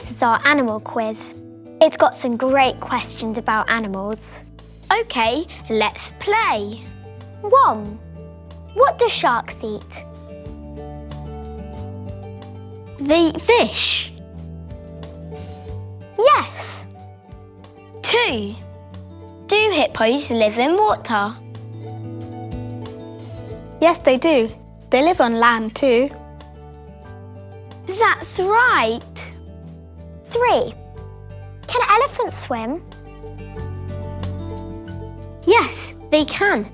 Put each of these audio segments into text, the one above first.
This is our animal quiz. It's got some great questions about animals. Okay, let's play. 1. What do sharks eat? They eat fish. Yes. 2. Do hippos live in water? Yes, they do. They live on land too. That's right. 3. Can elephants swim? Yes, they can.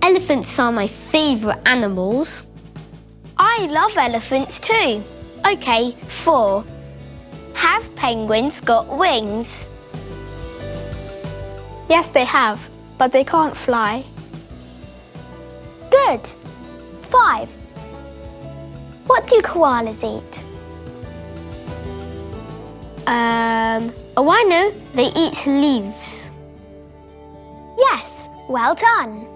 Elephants are my favourite animals. I love elephants too. Okay, 4. Have penguins got wings? Yes, they have, but they can't fly. Good. 5. What do koalas eat? Oh, I know. They eat leaves. Yes, well done.